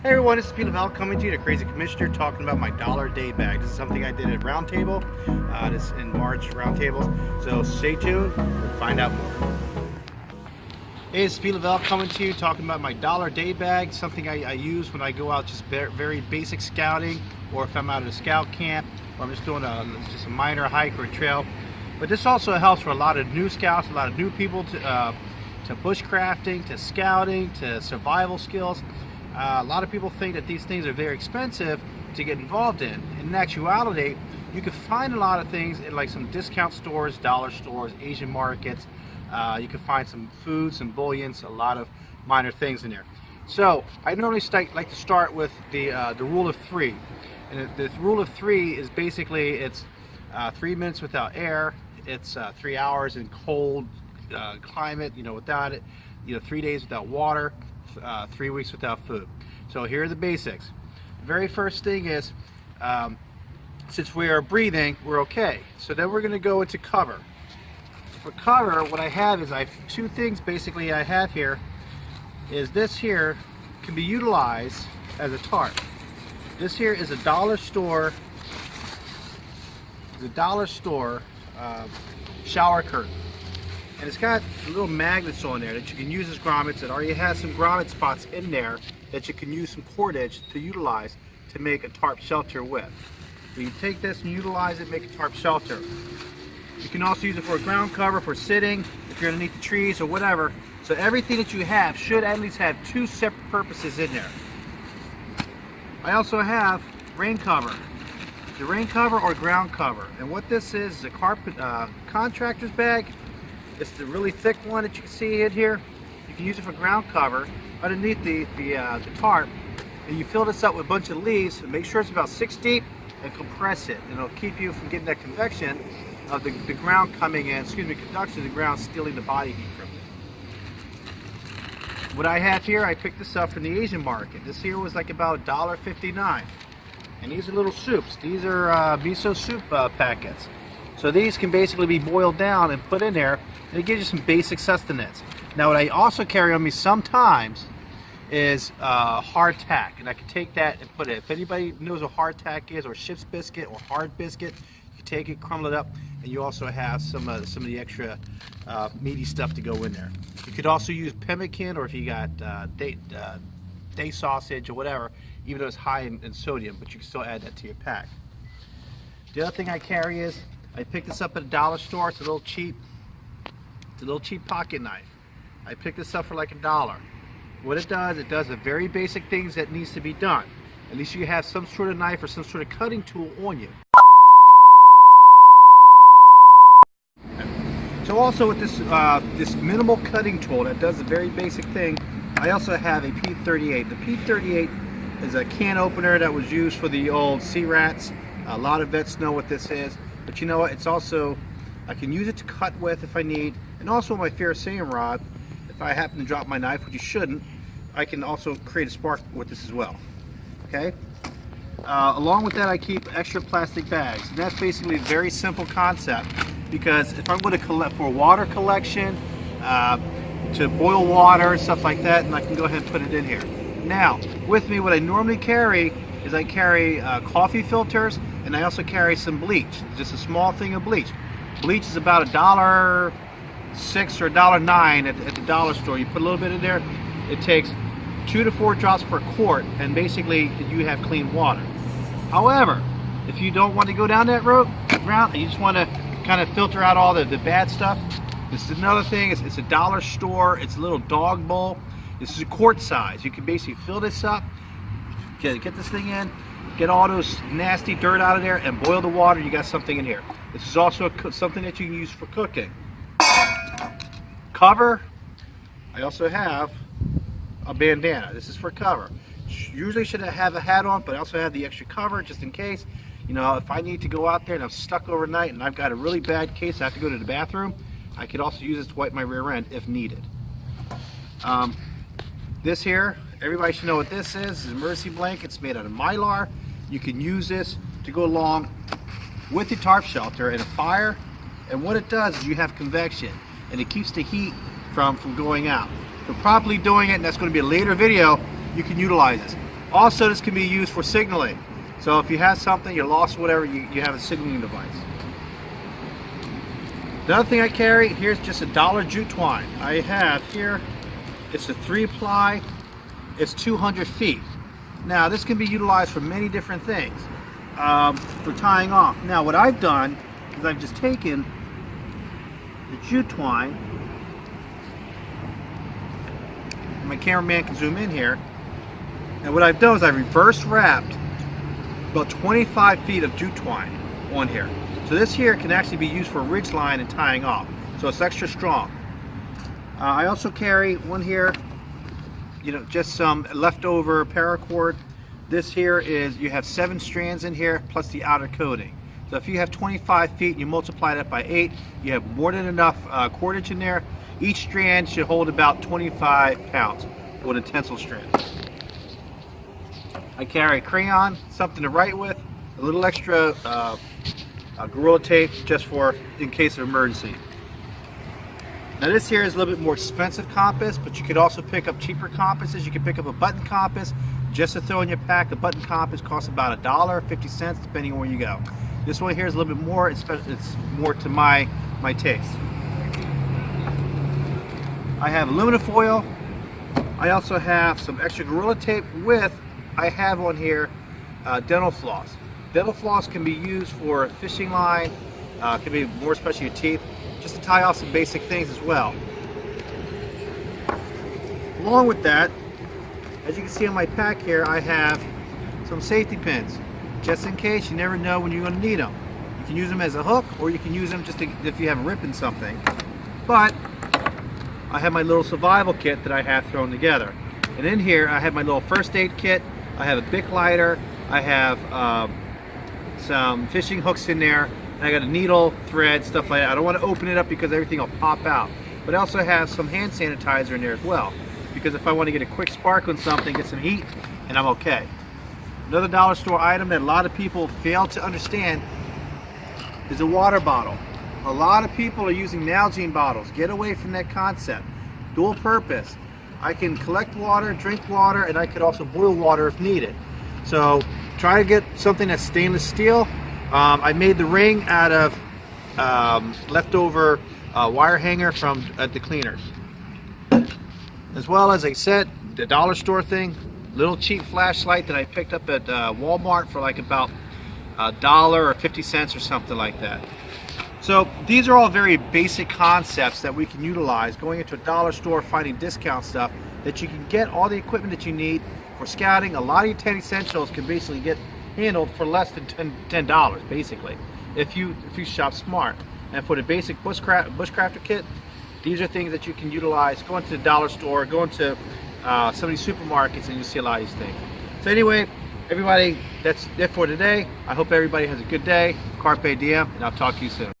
Hey everyone, this is Peter Val coming to you, the Crazy Commissioner, talking about my dollar day bag. This is something I did at Roundtable, this in March Roundtables. So stay tuned, we'll find out more. Hey, this is Peter Val coming to you, talking about my dollar day bag, something I use when I go out just very basic scouting, or if I'm out at a scout camp, or I'm just doing just a minor hike or a trail. But this also helps for a lot of new scouts, a lot of new people to bushcrafting, to scouting, to survival skills. A lot of people think that these things are very expensive to get involved in. In actuality, you can find a lot of things in like some discount stores, dollar stores, Asian markets. You can find some food, some bullions, a lot of minor things in there. So I normally like to start with the rule of three. And the rule of three is basically it's 3 minutes without air, it's 3 hours in cold climate, without it, 3 days without water, 3 weeks without food. So here are the basics. The very first thing is, since we are breathing, we're okay. So then we're going to go into cover. For cover, what I have is two things basically I have here. Is this here can be utilized as a tarp. This here is a dollar store. It's a dollar store shower curtain. And it's got little magnets on there that you can use as grommets. It already has some grommet spots in there that you can use some cordage to utilize to make a tarp shelter with. So you take this and utilize it, make a tarp shelter. You can also use it for a ground cover, for sitting, if you're underneath the trees or whatever. So everything that you have should at least have two separate purposes in there. I also have rain cover. The rain cover or ground cover. And what this is a contractor's bag. It's the really thick one that you can see in here. You can use it for ground cover underneath the tarp, and you fill this up with a bunch of leaves and make sure it's about 6 deep and compress it, and it'll keep you from getting that convection of the ground coming in, conduction of the ground stealing the body heat from it. What I have here, I picked this up from the Asian market. This here was like about $1.59, and these are little soups. These are miso soup packets. So these can basically be boiled down and put in there, and it gives you some basic sustenance. Now what I also carry on me sometimes is hardtack, and I can take that and put it. If anybody knows what hardtack is, or ship's biscuit, or hard biscuit, you take it, crumble it up, and you also have some of the extra meaty stuff to go in there. You could also use pemmican, or if you got day sausage or whatever, even though it's high in sodium, but you can still add that to your pack. The other thing I carry is, I picked this up at a dollar store. It's a little cheap pocket knife. I picked this up for like $1. What it does the very basic things that needs to be done. At least you have some sort of knife or some sort of cutting tool on you. So also with this minimal cutting tool that does a very basic thing, I also have a P38. The P38 is a can opener that was used for the old sea rats. A lot of vets know what this is. But you know what, it's also, I can use it to cut with if I need, and also my ferrocerium rod, if I happen to drop my knife, which you shouldn't, I can also create a spark with this as well. Okay? Along with that, I keep extra plastic bags. And that's basically a very simple concept, because if I'm going to collect for water collection, to boil water, stuff like that, and I can go ahead and put it in here. Now, with me, what I normally carry is I carry coffee filters, and I also carry some bleach, just a small thing of bleach. Bleach is about $1.06 or $1.09 at the dollar store. You put a little bit in there, it takes 2 to 4 drops per quart, and basically you have clean water. However, if you don't want to go down that route, and you just want to kind of filter out all the bad stuff, this is another thing. It's a dollar store. It's a little dog bowl. This is a quart size. You can basically fill this up, get this thing in, get all those nasty dirt out of there, and boil the water. You got something in here. This is also something that you can use for cooking. Cover, I also have a bandana. This is for cover. Usually should have a hat on, but I also have the extra cover just in case. If I need to go out there and I'm stuck overnight and I've got a really bad case, I have to go to the bathroom, I could also use this to wipe my rear end if needed. This here, everybody should know what this is. This is a emergency blanket. It's made out of mylar. You can use this to go along with your tarp shelter in a fire, and what it does is you have convection, and it keeps the heat from going out. For properly doing it, and that's going to be a later video, you can utilize this. Also, this can be used for signaling. So if you have something, you're lost or whatever, you have a signaling device. Another thing I carry, here's just a dollar jute twine. I have here, it's a 3-ply, it's 200 feet. Now this can be utilized for many different things, for tying off. Now what I've done is I've just taken the jute twine, my cameraman can zoom in here, and what I've done is I've reverse wrapped about 25 feet of jute twine on here. So this here can actually be used for ridge line and tying off, so it's extra strong. I also carry one here, just some leftover paracord. This here is, you have 7 strands in here plus the outer coating. So if you have 25 feet and you multiply that by 8, you have more than enough cordage in there. Each strand should hold about 25 pounds with a tensile strand. I carry a crayon, something to write with, a little extra Gorilla Tape just for in case of emergency. Now this here is a little bit more expensive compass, but you could also pick up cheaper compasses. You can pick up a button compass just to throw in your pack. A button compass costs about $1.50 depending on where you go. This one here is a little bit more, it's more to my taste. I have aluminum foil. I also have some extra Gorilla Tape with, I have on here dental floss. Dental floss can be used for a fishing line, can be more especially your teeth, just to tie off some basic things as well. Along with that, as you can see on my pack here, I have some safety pins, just in case. You never know when you're going to need them. You can use them as a hook, or you can use them just if you have a rip in something. But I have my little survival kit that I have thrown together. And in here, I have my little first aid kit. I have a Bic lighter. I have some fishing hooks in there. And I got a needle, thread, stuff like that. I don't want to open it up because everything will pop out. But I also have some hand sanitizer in there as well, because if I want to get a quick spark on something, get some heat, and I'm okay. Another dollar store item that a lot of people fail to understand is a water bottle. A lot of people are using Nalgene bottles. Get away from that concept. Dual purpose. I can collect water, drink water, and I could also boil water if needed. So try to get something that's stainless steel. I made the ring out of leftover wire hanger from the cleaners. As well as I said, the dollar store thing, little cheap flashlight that I picked up at Walmart for like about $1 or 50 cents or something like that. So these are all very basic concepts that we can utilize going into a dollar store, finding discount stuff that you can get all the equipment that you need for scouting. A lot of your 10 essentials can basically get handled for less than $10 basically, if you shop smart. And for the basic bushcrafter kit, these are things that you can utilize. Go into the dollar store, go into some of these supermarkets, and you'll see a lot of these things. So anyway, everybody, that's it for today. I hope everybody has a good day. Carpe diem, and I'll talk to you soon.